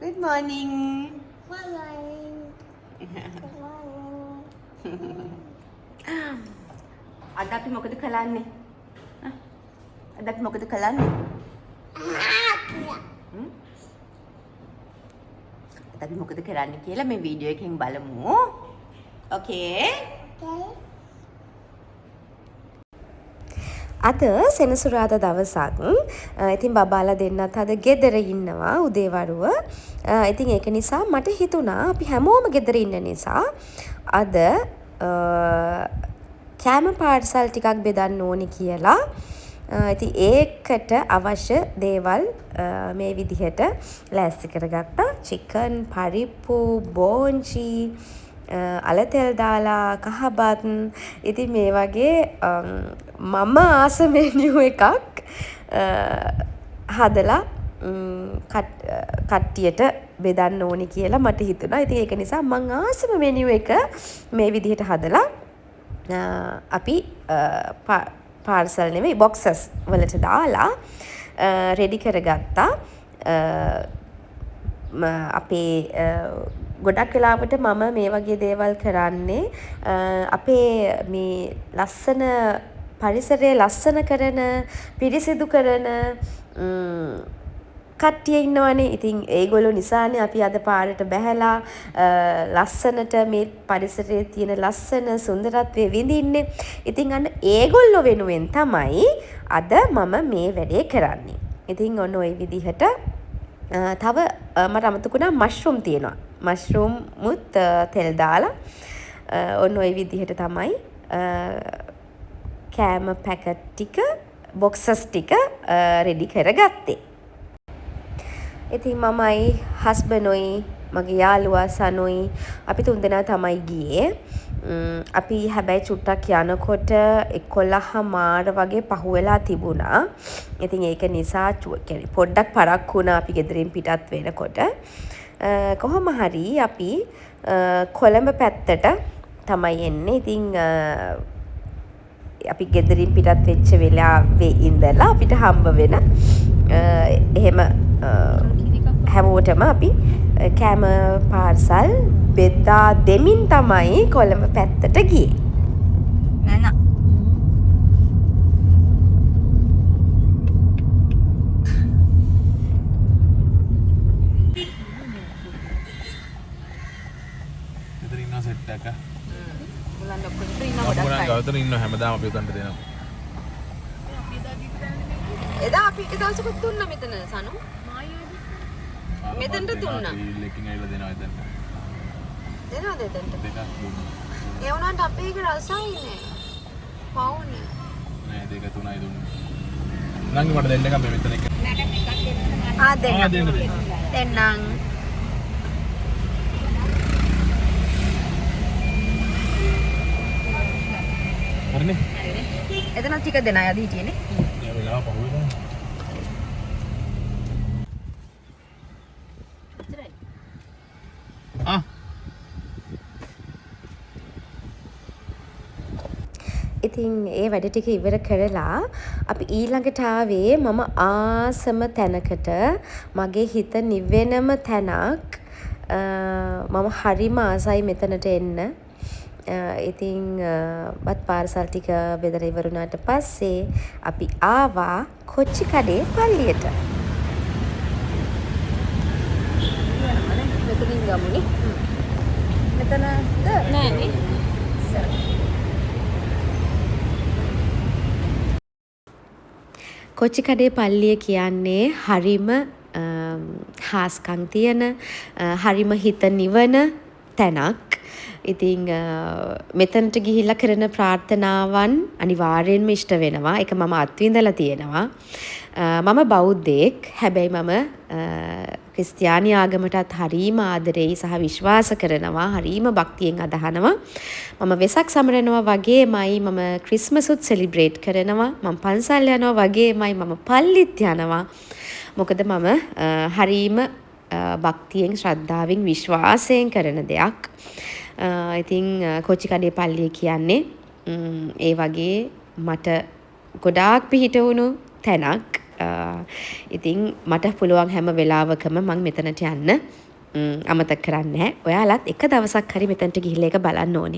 Good morning. අද අපි මොකද කරන්නේ? අද අපි මොකද කරන්නේ? අද අපි මොකද කරන්නේ කියලා මේ වීඩියෝ එකෙන් බලමු. Okay? අද සෙනසුරාදා දවසක්. ඉතින් බබාලා දෙන්නත් අද ගෙදර ඉන්නවා උදේවරුව. ඉතින් ඒක නිසා මට හිතුණා අපි හැමෝම ගෙදර ඉන්න නිසා අද කෑම පාර්සල් ටිකක් බෙදන්න ඕනි කියලා. ඉතින් ඒකට අවශ්‍ය දේවල් මේ විදිහට ලෑස්ති කරගත්තා. චිකන්, පරිප්පු, බෝංචි, අල තෙල් දාලා කහබත්. ඉතින් මේ වගේ මම ආස මෙනියු එකක් හදලා කට්ටියට බෙදන්න ඕනි කියලා මට හිතුණා. ඉතින් ඒක නිසා මං ආසම මෙනියු එක මේ විදිහට හදලා අපි පාර්සල් නෙවෙයි බොක්සස් වලට දාලා රෙඩි කරගත්තා. අපේ ගොඩක් වෙලාවට මම මේ වගේ දේවල් කරන්නේ අපේ මේ ලස්සන පරිසරය ලස්සන කරන පිරිසිදු කරන කට්ටිය ඉන්නවනේ. ඉතින් ඒගොල්ලෝ නිසානේ අපි අද පාරට බැහැලා ලස්සනට මේ පරිසරයේ තියෙන ලස්සන සුන්දරත්වය විඳින්නේ. ඉතින් අන්න ඒගොල්ලෝ වෙනුවෙන් තමයි අද මම මේ වැඩේ කරන්නේ. ඉතින් ඔන්න ඔය විදිහට තව මට අමතකුණා මෂ්රූම් තියෙනවා. මෂ්රූම්මුත් තෙල් දාලා ඔන්න ඔය විදිහට තමයි කෑම පැකට් ටික බොක්සස් ටික රෙඩි කරගත්තේ. ඉතින් මමයි හස්බන්ඩ්යි මගේ යාළුවා සනුයි අපි තුන්දෙනා තමයි ගියේ. අපි හැබැයි චුට්ටක් යනකොට 11:00 වගේ පහුවෙලා තිබුණා. ඉතින් ඒක නිසා පොඩ්ඩක් පරක්කු වුණා අපි ගෙදරින් පිටත් වෙනකොට. කොහොම හරි අපි කොළඹ පැත්තට තමයි එන්නේ. ඉතින් අපි ගෙදරින් පිටත් වෙච්ච වෙලාවේ ඉඳලා අපිට හම්බ වෙන එහෙම හැමෝටම අපි කෑම පාර්සල් බෙදා දෙමින් තමයි කොළඹ පැත්තට ගියේ. නෑ මෙතන ඉන්න සෙට් එක. මුලන් ඔක්කොම ඉන්න ගොඩක් අය. අපුණා ගාවතන ඉන්න හැමදාම අපි උතන්ට දෙනවා. එදා අපි එක දවසකුත් දුන්නා මෙතන සනු. මෙතනට දුන්නා. ලෙකින් ඇවිල්ලා දෙනවා එතන. දෙනවද එතනට? දෙකක් දුන්නා. ඒ වුණාට අපේ එක රසයි නෑ. පවුනේ. නෑ දෙක තුනයි දුන්නේ. නංගි මට දෙන්න එකක් මෙතන එක. දෙන්න. දෙන්නම්. හරිනේ. එතන ටික දෙන අය අද හිටියේනේ. ඒ වෙලාව පහුවෙලා. ඉතින් ඒ වැඩ ටික ඉවර කරලා අපි ඊළඟට ආවේ මම ආසම තැනකට. මගේ හිත නිවෙනම තැනක්. මම හරිම ආසයි මෙතනට එන්න. ඉතින් බත් පාර්සල් ටික බෙදලා ඉවරුණාට පස්සේ අපි ආවා කොච්චි කඩේ පල්ලියට. මෙතනින් ගමුනේ. මෙතනද නෑනේ. කොච්චි කඩේ පල්ලිය කියන්නේ හරිම හාස්කම් තියෙන හරිම හිත නිවන තැනක්. ඉතින් මෙතනට ගිහිල්ලා කරන ප්‍රාර්ථනාවන් අනිවාර්යෙන්ම ඉෂ්ට වෙනවා. ඒක මම අත්විඳලා තියෙනවා. මම බෞද්ධයෙක්. හැබැයි මම ක්‍රිස්තියානි ආගමටත් හරීම ආදරෙයි සහ විශ්වාස කරනවා. හරීම භක්තියෙන් අදහනවා. මම වෙසක් සමරනවා වගේමයි මම ක්‍රිස්මසුත් සෙලිබ්‍රේට් කරනවා. මම පන්සල් යනවා වගේමයි මම පල්ලිත් යනවා. මොකද මම හරීම භක්තියෙන් ශ්‍රද්ධාවෙන් විශ්වාසයෙන් කරන දෙයක්. ඉතින් කොච්චි කඩේ පල්ලිය කියන්නේ ඒ වගේ මට ගොඩාක් පිහිට වුණු තැනක්. ඉතින් මට පුළුවන් හැම වෙලාවකම මං මෙතනට යන්න අමතක කරන්නේ නැහැ. ඔයාලත් එක දවසක් හරි මෙතනට ගිහිල්ලා ඒක බලන්න ඕනේ.